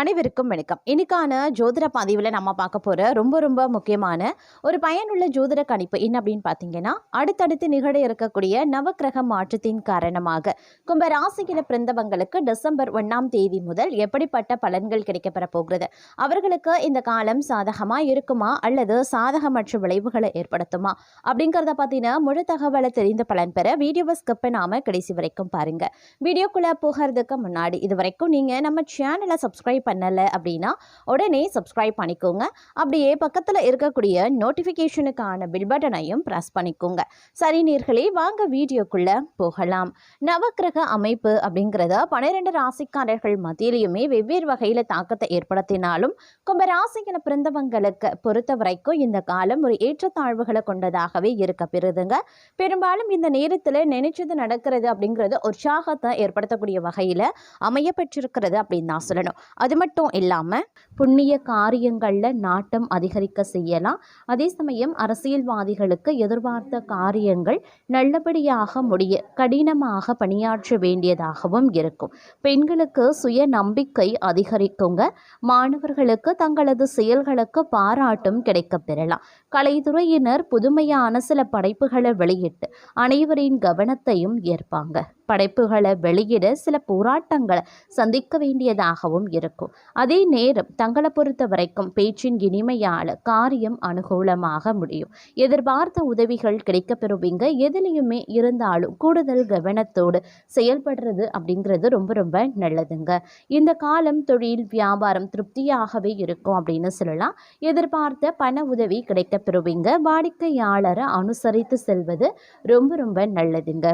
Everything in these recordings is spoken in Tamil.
அனைவருக்கும் வணக்கம். இன்னைக்கான ஜோதிட பதிவில் நம்ம பார்க்க போகிற ரொம்ப முக்கியமான ஒரு பயனுள்ள ஜோதிட கணிப்பு என்ன அப்படின்னு பார்த்தீங்கன்னா, அடுத்தடுத்து நிகழ இருக்கக்கூடிய நவக்கிரக மாற்றத்தின் காரணமாக கும்ப ராசியில் பிறந்தவங்களுக்கு டிசம்பர் 1ஆம் தேதி முதல் எப்படிப்பட்ட பலன்கள் கிடைக்கப்பெற போகிறது, அவர்களுக்கு இந்த காலம் சாதகமாக இருக்குமா அல்லது சாதகமற்ற விளைவுகளை ஏற்படுத்துமா அப்படிங்கிறத பற்றின முழு தகவலை தெரிந்து பலன் பெற வீடியோவை ஸ்கிப் பண்ணாமல் கடைசி வரைக்கும் பாருங்க. வீடியோக்குள்ளே போகிறதுக்கு முன்னாடி இது வரைக்கும் நீங்கள் நம்ம சேனலை சப்ஸ்கிரைப் பண்ணல அப்படின்னா உடனே சப்ஸ்கிரைப் பண்ணிக்கோங்க. அப்படியே பக்கத்தில் இருக்கக்கூடிய நோட்டிஃபிகேஷனுக்கான பில் பட்டனையும் பிரஸ் பண்ணிக்கோங்க. சரி நேயர்களே, வாங்க வீடியோக்குள்ள போகலாம். நவக்கிரக அமைப்பு அப்படிங்கிறத 12 ராசிக்காரர்கள் மத்தியிலையுமே வெவ்வேறு வகையில் தாக்கத்தை ஏற்படுத்தினாலும் கும்ப ராசியில் பிறந்தவங்களுக்கு பொறுத்த வரைக்கும் இந்த காலம் ஒரு ஏற்றத்தாழ்வுகளை கொண்டதாகவே இருக்க பெறுதுங்க. பெரும்பாலும் இந்த நேரத்தில் நினைச்சது நடக்கிறது அப்படிங்கிறது உற்சாகத்தை ஏற்படுத்தக்கூடிய வகையில் அமைய பெற்றிருக்கிறது அப்படின்னு தான் சொல்லணும். அது மட்டும் இல்லாமல் புண்ணிய காரியங்களில் நாட்டம் அதிகரிக்க செய்யலாம். அதே சமயம் அரசியல்வாதிகளுக்கு எதிர்பார்த்த காரியங்கள் நல்லபடியாக முடிய கடினமாக பணியாற்ற வேண்டியதாகவும் இருக்கும். பெண்களுக்கு சுய நம்பிக்கை அதிகரிக்குங்க. மாணவர்களுக்கு தங்களது செயல்களுக்கு பாராட்டும் கிடைக்க பெறலாம். கலைத்துறையினர் புதுமையான சில படைப்புகளை வெளியிட்டு அனைவரின் கவனத்தையும் ஏற்பாங்க. படைப்புகளை வெளியிட சில போராட்டங்களை சந்திக்க வேண்டியதாகவும் இருக்கும். அதே நேரம் தங்களை பொறுத்த வரைக்கும் பேச்சின் இனிமையால் காரியம் அனுகூலமாக முடியும். எதிர்பார்த்த உதவிகள் கிடைக்க பெறுவீங்க. எதிலையுமே இருந்தாலும் கூடுதல் கவனத்தோடு செயல்படுறது அப்படிங்கிறது ரொம்ப நல்லதுங்க. இந்த காலம் தொழில் வியாபாரம் திருப்தியாகவே இருக்கும் அப்படின்னு சொல்லலாம். எதிர்பார்த்த பண உதவி கிடைக்க பெறுவீங்க. வாடிக்கையாளரை அனுசரித்து செல்வது ரொம்ப நல்லதுங்க.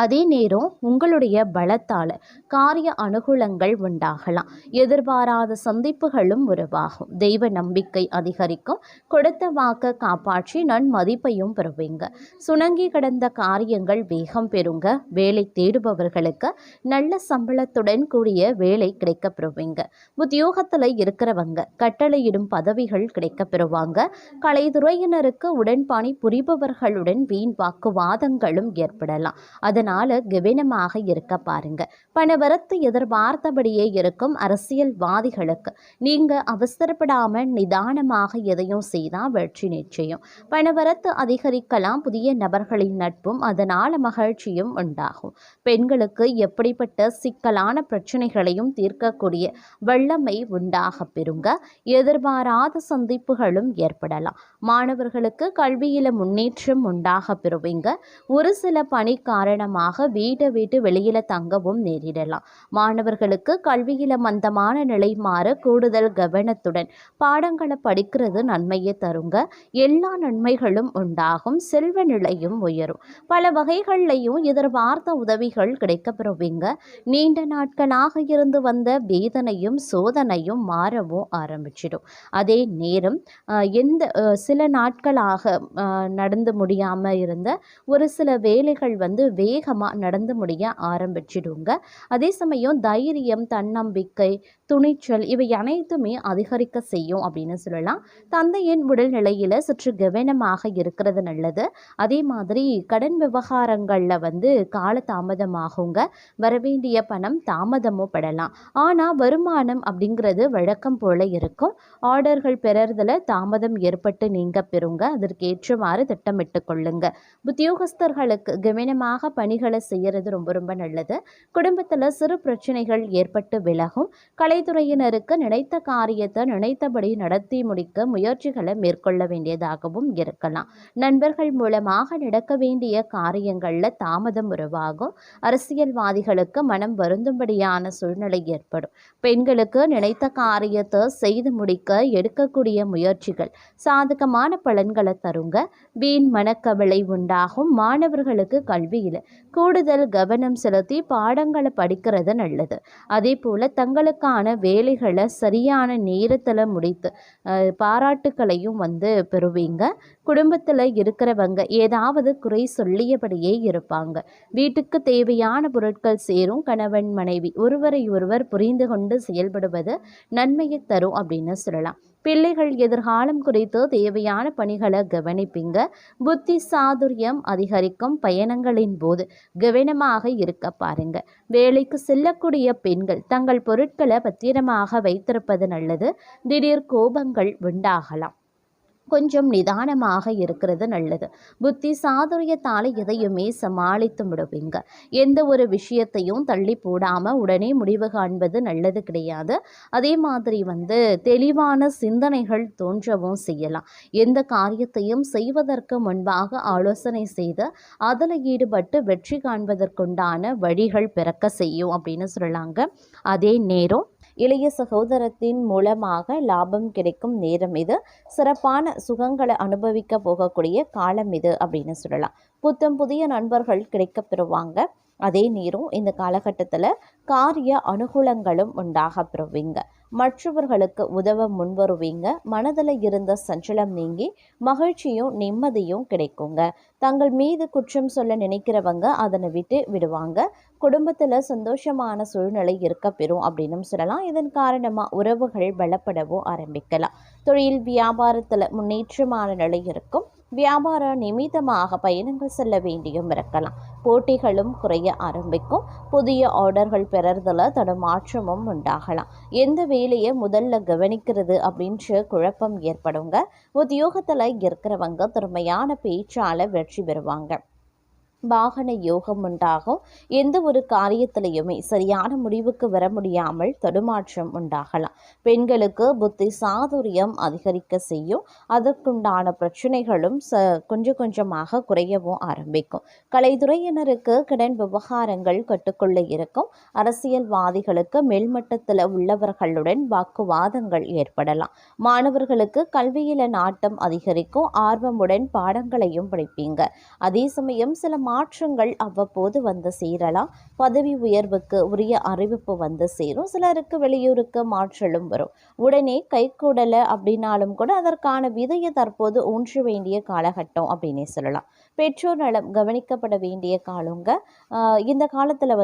அதே நேரம் உங்களுடைய பலத்தால் காரிய அனுகூலங்கள் உண்டாகலாம். எதிர்பாராத சந்திப்புகளும் உருவாகும். தெய்வ நம்பிக்கை அதிகரிக்கும். கொடுத்த வாக்க காப்பாற்றி நன்மதிப்பையும் பெறுவீங்க. சுணங்கி கிடந்த காரியங்கள் வேகம் பெறுங்க. வேலை தேடுபவர்களுக்கு நல்ல சம்பளத்துடன் கூடிய வேலை கிடைக்க பெறுவீங்க. உத்தியோகத்தில் இருக்கிறவங்க கட்டளையிடும் பதவிகள் கிடைக்க பெறுவாங்க. கலைத்துறையினருக்கு உடன்பணி புரிபவர்களுடன் வீண் வாக்குவாதங்களும் ஏற்படலாம். அதனால கவனமாக இருக்க பாருங்க. பணவரத்து எதிர்பார்த்தபடியே இருக்கும். அரசியல்வாதிகளுக்கு நீங்க அவசரப்படாம நிதானமாக எதையும் செய்தால் வெற்றி நிச்சயம். பணவரத்து அதிகரிக்கலாம். புதிய நபர்களின் நட்பும் அதனால மகிழ்ச்சியும் உண்டாகும். பெண்களுக்கு எப்படிப்பட்ட சிக்கலான பிரச்சனைகளையும் தீர்க்கக்கூடிய வல்லமை உண்டாக பெறுங்க. எதிர்பாராத சந்திப்புகளும் ஏற்படலாம். மாணவர்களுக்கு கல்வியில முன்னேற்றம் உண்டாக பெறுவீங்க. ஒரு சில பணி காரணமாக வீட்டை விட்டு வெளியில தங்கவும் நேரிடலாம். மாணவர்களுக்கு கல்வியில மந்தமான நிலை மாற கூடுதல் கவனத்துடன் பாடங்களை படிக்கிறது நன்மையை தருங்க. எல்லா நன்மைகளும் உண்டாகும். செல்வ நிலையும் உயரும். பல வகைகள்லையும் எதிர்பார்த்த உதவிகள் கிடைக்க பெறுவீங்க. நீண்ட நாட்களாக இருந்து வந்த வேதனையும் சோதனையும் மாறவும் ஆரம்பிச்சிடும். அதே நேரம் சில நாட்களாக நடந்து முடியாம இருந்த ஒரு சில வேலைகள் வேகமாக நடந்து முடிய ஆரம்பிச்சிடுங்க. அதே சமயம் தைரியம், தன்னம்பிக்கை, துணிச்சல் இவை அனைத்துமே அதிகரிக்க செய்யும் அப்படின்னு சொல்லலாம். தந்தையின் உடல்நிலையில் சற்று கவனமாக இருக்கிறது நல்லது. அதே மாதிரி கடன் விவகாரங்களில் கால தாமதமாகுங்க. வரவேண்டிய பணம் தாமதமும் படலாம். ஆனால் வருமானம் அப்படிங்கிறது வழக்கம் போல இருக்கும். ஆர்டர்கள் பெறறதுல தாமதம் ஏற்பட்டு நீங்க பெறுங்க. அதற்கேற்றவாறு திட்டமிட்டு கொள்ளுங்க. உத்தியோகஸ்தர்களுக்கு கவனமாக பணிகளை செய்யறது ரொம்ப நல்லது. குடும்பத்தில் சிறு பிரச்சனைகள் ஏற்பட்டு விலகும். கலைத்துறையினருக்கு நினைத்த காரியத்தை நினைத்தபடி நடத்தி முடிக்க முயற்சிகளை மேற்கொள்ள வேண்டியதாகவும் இருக்கலாம். நண்பர்கள் மூலமாக நடக்க வேண்டிய காரியங்களில் தாமதம் உருவாகும். அரசியல்வாதிகளுக்கு மனம் வருந்தும்படியான சூழ்நிலை ஏற்படும். பெண்களுக்கு நினைத்த காரியத்தை செய்து முடிக்க எடுக்கக்கூடிய முயற்சிகள் சாதகமான பலன்களை தருங்க. வீண் மனக்கவலை உண்டாகும். மாணவர்களுக்கு கல்வியில் கூடுதல் கவனம் செலுத்தி பாடங்களை படிக்கிறது நல்லது. அதே போல் தங்களுக்கான வேலைகளை சரியான நேரத்தில் முடித்து பாராட்டுக்களையும் பெறுவீங்க. குடும்பத்தில் இருக்கிறவங்க ஏதாவது குறை சொல்லியபடியே இருப்பாங்க. வீட்டுக்கு தேவையான பொருட்கள் சேரும். கணவன் மனைவி ஒருவரை ஒருவர் புரிந்து கொண்டு செயல்படுவது நன்மையை தரும் அப்படின்னு சொல்லலாம். பிள்ளைகள் எதிர்காலம் குறித்து தேவையான பணிகளை கவனிப்பீங்க. புத்தி சாதுரியம் அதிகரிக்கும். பயணங்களின் போது கவனமாக இருக்க பாருங்க. வேலைக்கு செல்லக்கூடிய பெண்கள் தங்கள் பொருட்களை பத்திரமாக வைத்திருப்பது நல்லது. திடீர் கோபங்கள் உண்டாகலாம். கொஞ்சம் நிதானமாக இருக்கிறது நல்லது. புத்தி சாதுரியத்தால் எதையுமே சமாளித்து விடுவீங்க. எந்த ஒரு விஷயத்தையும் தள்ளி போடாமல் உடனே முடிவு காண்பது நல்லது கிடையாது. அதே மாதிரி தெளிவான சிந்தனைகள் தோன்றவும் செய்யலாம். எந்த காரியத்தையும் செய்வதற்கு முன்பாக ஆலோசனை செய்து அதில் ஈடுபட்டு வெற்றி காண்பதற்குண்டான வழிகள் பிறக்க செய்யும் அப்படின்னு சொல்லலாங்க. அதே நேரம் இளைய சகோதரத்தின் மூலமாக லாபம் கிடைக்கும் நேரம் இது. சிறப்பான சுகங்களை அனுபவிக்க போகக்கூடிய காலம் இது அப்படின்னு சொல்லலாம். புத்தம் புதிய நண்பர்கள் கிடைக்க பெறுவாங்க. அதே நேரம் இந்த காலகட்டத்தில் காரிய அனுகூலங்களும் உண்டாக பெறுவீங்க. மற்றவர்களுக்கு உதவ முன்வருவீங்க. மனதில் இருந்த சஞ்சலம் நீங்கி மகிழ்ச்சியும் நிம்மதியும் கிடைக்குங்க. தங்கள் மீது குற்றம் சொல்ல நினைக்கிறவங்க அதனை விட்டு விடுவாங்க. குடும்பத்தில் சந்தோஷமான சூழ்நிலை இருக்க பெறும் அப்படின்னு சொல்லலாம். இதன் காரணமாக உறவுகள் பலப்படவும் ஆரம்பிக்கலாம். தொழில் வியாபாரத்தில் முன்னேற்றமான நிலை இருக்கும். வியாபார நிமித்தமாக பயணங்கள் செல்ல வேண்டியும் இருக்கலாம். போட்டிகளும் குறைய ஆரம்பிக்கும். புதிய ஆர்டர்கள் பெறறதுல தடுமாற்றமும் உண்டாகலாம். எந்த வேலையை முதல்ல கவனிக்கிறது அப்படின்ற குழப்பம் ஏற்படுங்க. உத்தியோகத்தில் இருக்கிறவங்க திறமையான பேச்சால வெற்றி பெறுவாங்க. வாகன யோகம் உண்டாகும். எந்த ஒரு காரியத்திலையுமே சரியான முடிவுக்கு வர முடியாமல் தடுமாற்றம் உண்டாகலாம். பெண்களுக்கு புத்தி சாதுரியம் அதிகரிக்க செய்யும். அதற்குண்டான பிரச்சனைகளும் கொஞ்சம் கொஞ்சமாக குறையவும் ஆரம்பிக்கும். கலைத்துறையினருக்கு கடன் விவகாரங்கள் கட்டுக்குள்ள இருக்கும். அரசியல்வாதிகளுக்கு மேல்மட்டத்தில் உள்ளவர்களுடன் வாக்குவாதங்கள் ஏற்படலாம். மாணவர்களுக்கு கல்வியில நாட்டம் அதிகரிக்கும். ஆர்வமுடன் பாடங்களையும் படிப்பீங்க. அதே சமயம் சில மாற்றங்கள் அவ்வப்போது சேரலாம். பதவி உயர்வுக்கு உரிய அறிவிப்பு சேரும். சிலருக்கு வெளியூருக்கு மாற்றலும் வரும். உடனே கைகூடலை அப்படின்னாலும் கூட அதற்கான விதையை தற்போது ஊன்ற வேண்டிய காலகட்டம் அப்படின்னே சொல்லலாம். பெற்றோர் நலம் கவனிக்கப்பட வேண்டிய காலங்க. இந்த காலத்தில்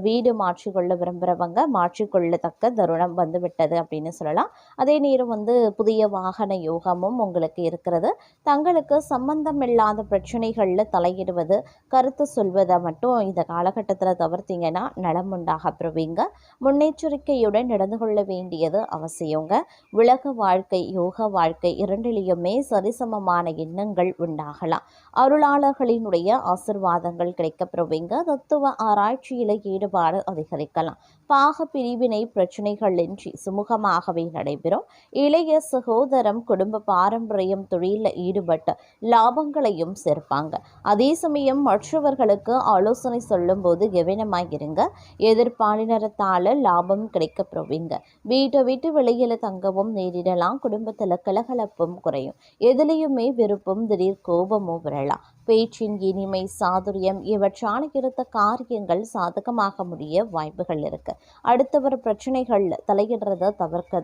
வீடு மாற்றிக்கொள்ள விரும்புகிறவங்க மாற்றிக்கொள்ளத்தக்க தருணம் வந்துவிட்டது அப்படின்னு சொல்லலாம். அதே நேரம் புதிய வாகன யோகமும் உங்களுக்கு இருக்கிறது. தங்களுக்கு சம்பந்தம் இல்லாத பிரச்சனைகளில் தலையிடுவது கருத்து சொல்வதை மட்டும் இந்த காலகட்டத்தில் தவிர்த்தீங்கன்னா நலம் உண்டாக பெறுவீங்க. முன்னெச்சரிக்கையுடன் நடந்து கொள்ள வேண்டியது அவசியங்க. உலக வாழ்க்கை யோக வாழ்க்கை இரண்டிலேயுமே சரிசமமான எண்ணங்கள் உண்டாகலாம். அருளாளர்களினுடைய ஆசிர்வாதங்கள் கிடைக்கப்பெறுவீங்க. தத்துவ ஆராய்ச்சியில ஈடுபாடு அதிகரிக்கலாம். பாக பிரிவினை பிரச்சனைகள் இன்றி சுமூகமாகவே நடைபெறும். இளைய சகோதரம் குடும்ப பாரம்பரியம் தொழிலில் ஈடுபட்டு லாபங்களையும் சேர்ப்பாங்க. அதே சமயம் மற்றவர்களுக்கு ஆலோசனை சொல்லும் போது கவனமாயிருங்க. எதிர்பாலினத்தால் லாபம் கிடைக்கப்பெறுவீங்க. வீட்டை விட்டு வெளியில தங்கவும் நேரிடலாம். குடும்பத்தில் கலகலப்பும் குறையும். எதிலையுமே விருப்பம் திடீர் கோபமும் வரலாம். பேச்சின் இனிமை சாதுரியம் இவற்றால் இருந்த காரியங்கள் சாதகமாக முடிய வாய்ப்புகள் இருக்கு. அடுத்தவர் பிரச்சனைகள் தலையிடுறத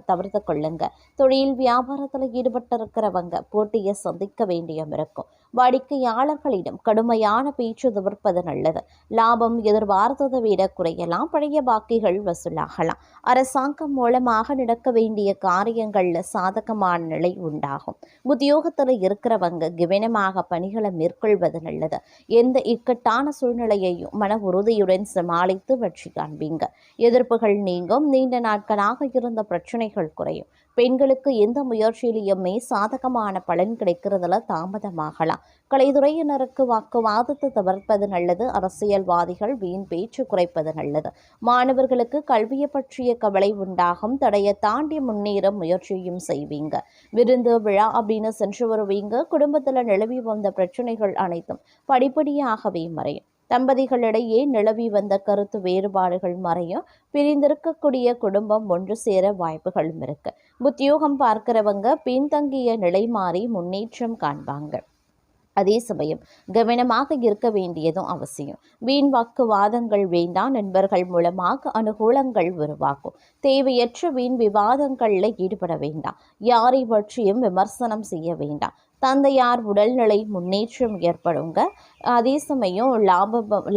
தவிர்த்து கொள்ளுங்க. தொழில் வியாபாரத்தில் ஈடுபட்டிருக்கிறவங்க போட்டியை சந்திக்க வேண்டியும் இருக்கும். வாடிக்கையாளர்களிடம் கடுமையான பேச்சு தவிர்ப்பது நல்லது. லாபம் எதிர்பார்த்ததை விட குறையலாம். பழைய பாக்கிகள் வசூலாகலாம். அரசாங்கம் மூலமாக நடக்க வேண்டிய காரியங்கள்ல சாதகமான நிலை உண்டாகும். உத்தியோகத்தில் இருக்கிறவங்க கவனமாக பணிகளை மேற்கொள்வது நல்லது. எந்த இக்கட்டான சூழ்நிலையையும் மன உறுதியுடன் சமாளித்து வெற்றி காண்பீங்க. எதிர்ப்புகள் நீங்கும். நீண்ட நாட்களாக இருந்த பிரச்சனைகள் குறையும். பெண்களுக்கு எந்த முயற்சியிலையுமே சாதகமான பலன் கிடைக்கிறதுல தாமதமாகலாம். கலைத்துறையினருக்கு வாக்குவாதத்தை தவிர்ப்பது நல்லது. அரசியல்வாதிகள் வீண் பேச்சு குறைப்பது நல்லது. மாணவர்களுக்கு கல்வியை பற்றிய கவலை உண்டாகும். தடையை தாண்டி முன்னேற முயற்சியும் செய்வீங்க. விருந்து விழா அப்படின்னு சென்று வருவீங்க. குடும்பத்தில் நிலவி வந்த பிரச்சனைகள் அனைத்தும் படிப்படியாகவே மறையும். தம்பதிகளிடையே நிலவி வந்த கருத்து வேறுபாடுகள் மறையும். பிரிந்திருக்கக்கூடிய குடும்பம் ஒன்று சேர வாய்ப்புகளும் இருக்கு. உத்தியோகம் பார்க்கிறவங்க பின்தங்கிய நிலை மாறி முன்னேற்றம் காண்பாங்க. அதே சமயம் கவனமாக இருக்க வேண்டியதும் அவசியம். வீண் வாக்குவாதங்கள் வேண்டாம். நண்பர்கள் மூலமாக அனுகூலங்கள் உருவாக்கும். தேவையற்ற வீண் விவாதங்களில் ஈடுபட வேண்டாம். யாரை பற்றியும் விமர்சனம் செய்ய வேண்டாம். தந்தையார் உடல்நிலை முன்னேற்றம் ஏற்படுங்க. அதே சமயம்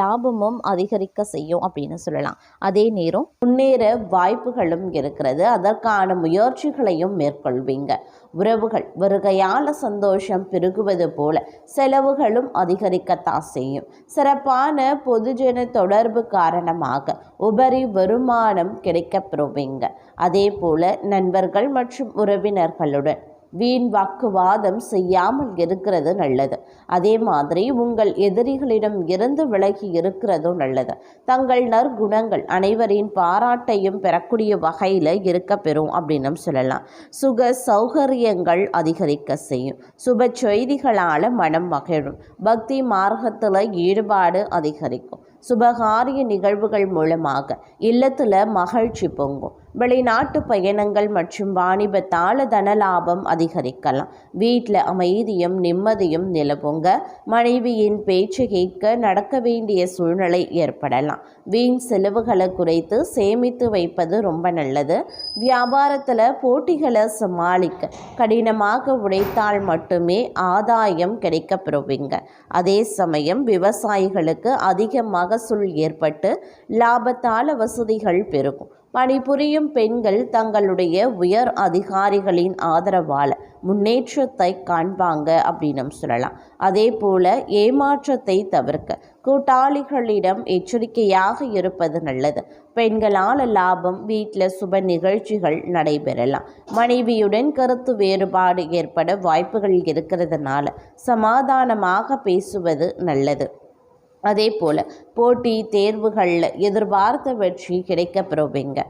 லாபமும் அதிகரிக்க செய்யும் அப்படின்னு சொல்லலாம். அதே நேரம் முன்னேற வாய்ப்புகளும் இருக்கிறது. அதற்கான முயற்சிகளையும் மேற்கொள்வீங்க. உறவுகள் வருகையால சந்தோஷம் பெருகுவது போல செலவுகளும் அதிகரிக்கத்தான் செய்யும். சிறப்பான பொதுஜன தொடர்பு காரணமாக உபரி வருமானம் கிடைக்கப்பெறுவீங்க. அதே போல நண்பர்கள் மற்றும் உறவினர்களுடன் வீண் வாக்குவாதம் செய்யாமல் இருக்கிறது நல்லது. அதே மாதிரி உங்கள் எதிரிகளிடம் இருந்து விலகி இருக்கிறதும் நல்லது. தங்கள் நற்குணங்கள் அனைவரின் பாராட்டையும் பெறக்கூடிய வகையில் இருக்க பெறும் அப்படின்னு சொல்லலாம். சுக சௌகரியங்கள் அதிகரிக்க செய்யும். சுப செய்திகளால் மனம் மகிழும். பக்தி மார்க்கத்தில் ஈடுபாடு அதிகரிக்கும். சுபகாரிய நிகழ்வுகள் மூலமாக இல்லத்தில் மகிழ்ச்சி பொங்கும். வெளிநாட்டு பயணங்கள் மற்றும் வாணிபத்தால் தனலாபம் அதிகரிக்கலாம். வீட்டில் அமைதியும் நிம்மதியும் நிலவுங்க. மனைவியின் பேச்சு கேட்க நடக்க வேண்டிய சூழ்நிலை ஏற்படலாம். வீண் செலவுகளை குறைத்து சேமித்து வைப்பது ரொம்ப நல்லது. வியாபாரத்தில் போட்டிகளை சமாளிக்க கடினமாக உழைத்தால் மட்டுமே ஆதாயம் கிடைக்கப்பெறுவீங்க. அதே சமயம் விவசாயிகளுக்கு அதிக மகசூல் ஏற்பட்டு லாபத்தால வசதிகள் பெருகும். பணிபுரியும் பெண்கள் தங்களுடைய உயர் அதிகாரிகளின் ஆதரவால் முன்னேற்றத்தை காண்பாங்க அப்படின்னு சொல்லலாம். அதே போல ஏமாற்றத்தை தவிர்க்க கூட்டாளிகளிடம் எச்சரிக்கையாக இருப்பது நல்லது. பெண்களால் லாபம். வீட்டில் சுப நிகழ்ச்சிகள் நடைபெறலாம். மனைவியுடன் கருத்து வேறுபாடு ஏற்பட வாய்ப்புகள் இருக்கிறதுனால சமாதானமாக பேசுவது நல்லது. அதே போல் போட்டி தேர்வுகளில் எதிர்பார்த்த வெற்றி கிடைக்க பெறுவீங்க.